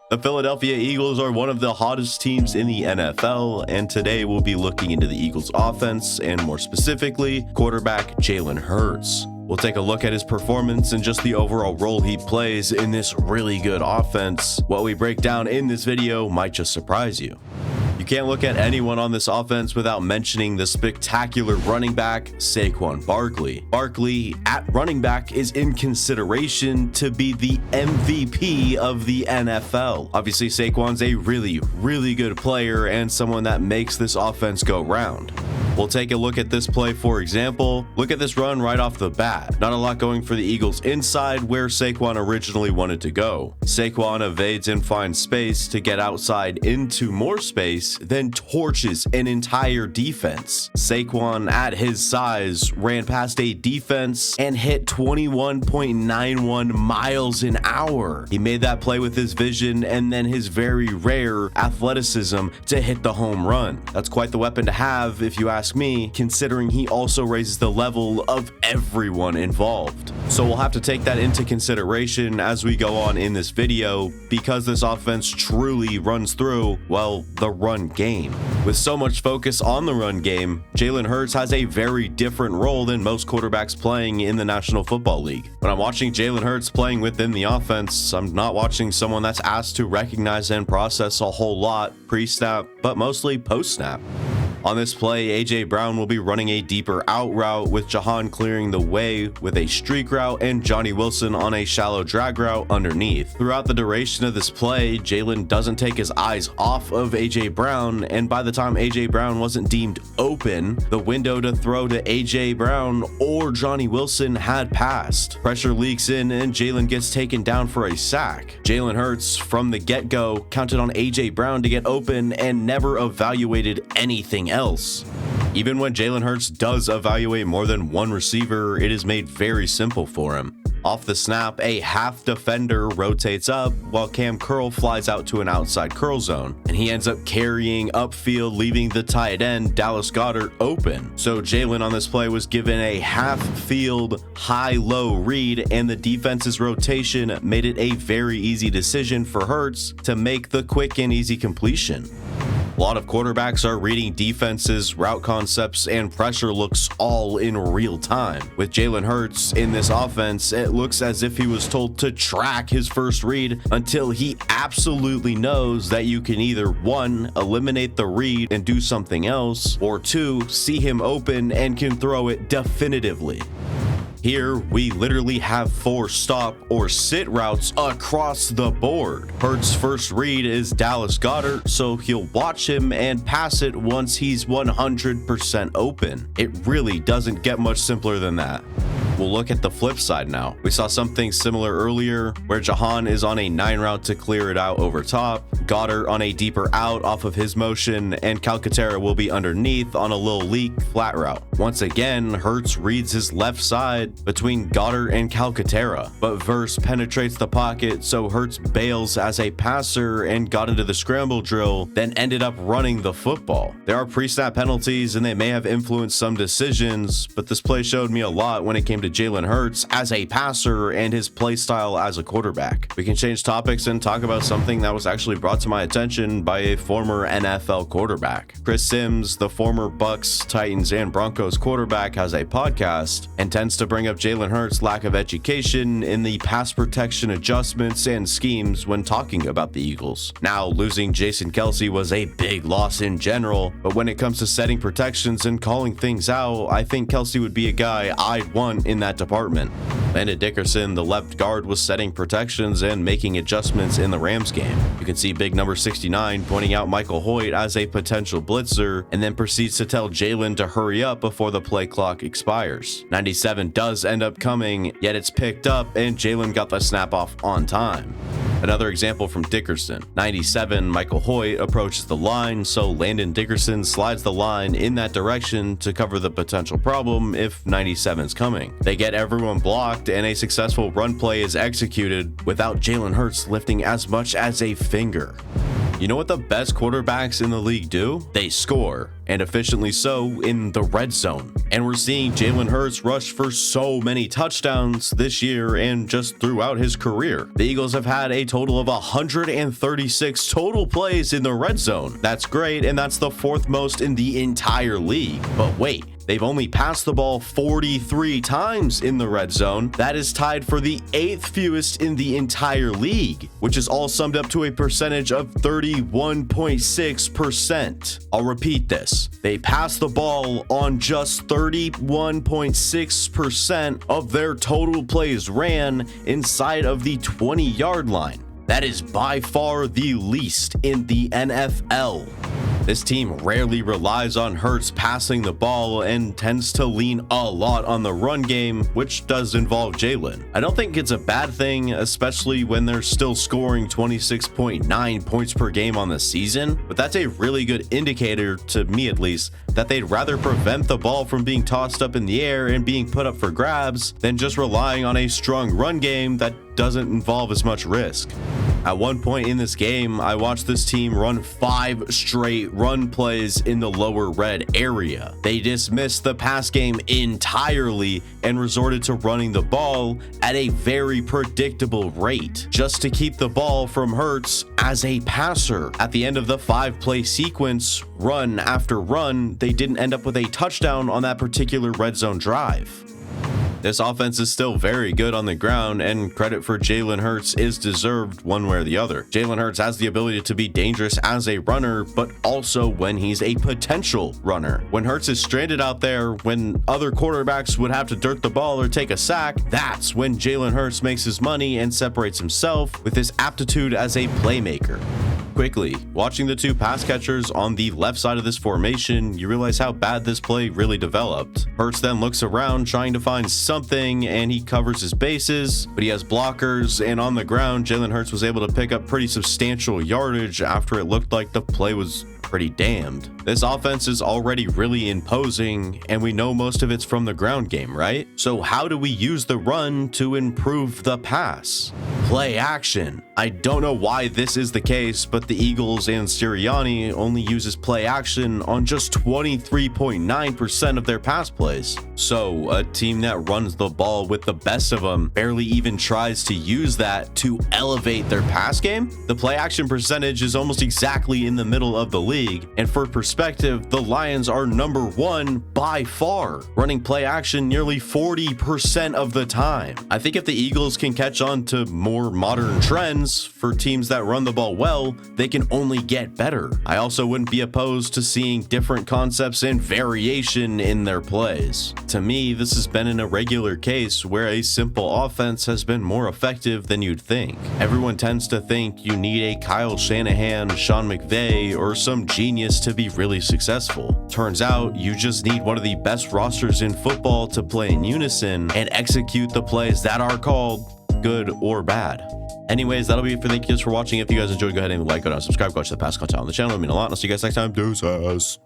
The Philadelphia Eagles are one of the hottest teams in the NFL, and today we'll be looking into the Eagles' offense and more specifically, quarterback Jalen Hurts. We'll take a look at his performance and just the overall role he plays in this really good offense. What we break down in this video might just surprise you. You can't look at anyone on this offense without mentioning the spectacular running back, Saquon Barkley. Barkley, at running back, is in consideration to be the MVP of the NFL. Obviously, Saquon's a really good player and someone that makes this offense go round. We'll take a look at this play, for example. Look at this run right off the bat. Not a lot going for the Eagles inside where Saquon originally wanted to go. Saquon evades and finds space to get outside into more space, then torches an entire defense. Saquon, at his size, ran past a defense and hit 21.91 miles an hour. He made that play with his vision and then his very rare athleticism to hit the home run. That's quite the weapon to have, if you ask me, considering he also raises the level of everyone involved. So we'll have to take that into consideration as we go on in this video, because this offense truly runs through, well, the run game. With so much focus on the run game, Jalen Hurts has a very different role than most quarterbacks playing in the National Football League. When I'm watching Jalen Hurts playing within the offense, I'm not watching someone that's asked to recognize and process a whole lot pre-snap, but mostly post-snap. On this play, AJ Brown will be running a deeper out route, with Jahan clearing the way with a streak route and Johnny Wilson on a shallow drag route underneath. Throughout the duration of this play, Jalen doesn't take his eyes off of AJ Brown, and by the time AJ Brown wasn't deemed open, the window to throw to AJ Brown or Johnny Wilson had passed. Pressure leaks in and Jalen gets taken down for a sack. Jalen Hurts, from the get-go, counted on AJ Brown to get open and never evaluated anything else. Even when Jalen Hurts does evaluate more than one receiver, it is made very simple for him. Off the snap, a half defender rotates up while Cam Curl flies out to an outside curl zone, and he ends up carrying upfield, leaving the tight end Dallas Goedert open. So Jalen on this play was given a half field high-low read, and the defense's rotation made it a very easy decision for Hurts to make the quick and easy completion. A lot of quarterbacks are reading defenses, route concepts, and pressure looks all in real time. With Jalen Hurts in this offense, it looks as if he was told to track his first read until he absolutely knows that you can either 1, eliminate the read and do something else, or 2, see him open and can throw it definitively. Here, we literally have 4 stop or sit routes across the board. Hurts' first read is Dallas Goedert, so he'll watch him and pass it once he's 100% open. It really doesn't get much simpler than that. We'll look at the flip side now. We saw something similar earlier where Jahan is on a 9 route to clear it out over top, Goedert on a deeper out off of his motion, and Calcaterra will be underneath on a little leak flat route. Once again, Hurts reads his left side between Goedert and Calcaterra, but Verse penetrates the pocket, so Hurts bails as a passer and got into the scramble drill, then ended up running the football. There are pre-snap penalties and they may have influenced some decisions, but this play showed me a lot when it came to Jalen Hurts as a passer and his play style as a quarterback. We can change topics and talk about something that was actually brought to my attention by a former NFL quarterback. Chris Sims, the former Bucks, Titans, and Broncos quarterback, has a podcast and tends to bring up Jalen Hurts' lack of education in the pass protection adjustments and schemes when talking about the Eagles. Now, losing Jason Kelce was a big loss in general, but when it comes to setting protections and calling things out, I think Kelce would be a guy I'd want in that department. Landon Dickerson, the left guard, was setting protections and making adjustments in the Rams game. You can see big number 69 pointing out Michael Hoyt as a potential blitzer, and then proceeds to tell Jalen to hurry up before the play clock expires. 97 does end up coming, yet it's picked up and Jalen got the snap off on time. Another example from Dickerson. 97, Michael Hoyt approaches the line, so Landon Dickerson slides the line in that direction to cover the potential problem if 97's coming. They get everyone blocked and a successful run play is executed without Jalen Hurts lifting as much as a finger. You know what the best quarterbacks in the league do? They score, and efficiently so, in the red zone. And we're seeing Jalen Hurts rush for so many touchdowns this year and just throughout his career. The Eagles have had a total of 136 total plays in the red zone. That's great, and that's the 4th most in the entire league. But wait, they've only passed the ball 43 times in the red zone. That is tied for the 8th fewest in the entire league, which is all summed up to a percentage of 31.6%. I'll repeat this. They passed the ball on just 31.6% of their total plays ran inside of the 20-yard line. That is by far the least in the NFL. This team rarely relies on Hurts passing the ball and tends to lean a lot on the run game, which does involve Jalen. I don't think it's a bad thing, especially when they're still scoring 26.9 points per game on the season, but that's a really good indicator, to me at least, that they'd rather prevent the ball from being tossed up in the air and being put up for grabs than just relying on a strong run game that doesn't involve as much risk. At one point in this game, I watched this team run 5 straight run plays in the lower red area. They dismissed the pass game entirely and resorted to running the ball at a very predictable rate, just to keep the ball from Hurts as a passer. At the end of the 5-play sequence, run after run, they didn't end up with a touchdown on that particular red zone drive. This offense is still very good on the ground, and credit for Jalen Hurts is deserved one way or the other. Jalen Hurts has the ability to be dangerous as a runner, but also when he's a potential runner. When Hurts is stranded out there, when other quarterbacks would have to dirt the ball or take a sack, that's when Jalen Hurts makes his money and separates himself with his aptitude as a playmaker. Quickly, watching the 2 pass catchers on the left side of this formation, you realize how bad this play really developed. Hurts then looks around trying to find something, and he covers his bases, but he has blockers, and on the ground, Jalen Hurts was able to pick up pretty substantial yardage after it looked like the play was pretty damned. This offense is already really imposing, and we know most of it's from the ground game, right? So how do we use the run to improve the pass? Play action. I don't know why this is the case, but the Eagles and Sirianni only uses play action on just 23.9% of their pass plays. So a team that runs the ball with the best of them barely even tries to use that to elevate their pass game. The play action percentage is almost exactly in the middle of the league, and for perspective, the Lions are number 1 by far, running play action nearly 40% of the time. I think if the Eagles can catch on to more modern trends for teams that run the ball well, they can only get better. I also wouldn't be opposed to seeing different concepts and variation in their plays. To me, this has been an irregular case where a simple offense has been more effective than you'd think. Everyone tends to think you need a Kyle Shanahan, Sean McVay, or some genius to be really successful. Turns out you just need one of the best rosters in football to play in unison and execute the plays that are called, good or bad. Anyways, that'll be it for thank you guys for watching. If you guys enjoyed, go ahead and like, go down, subscribe, go watch the past content on the channel. It would mean a lot. I'll see you guys next time. Deuces.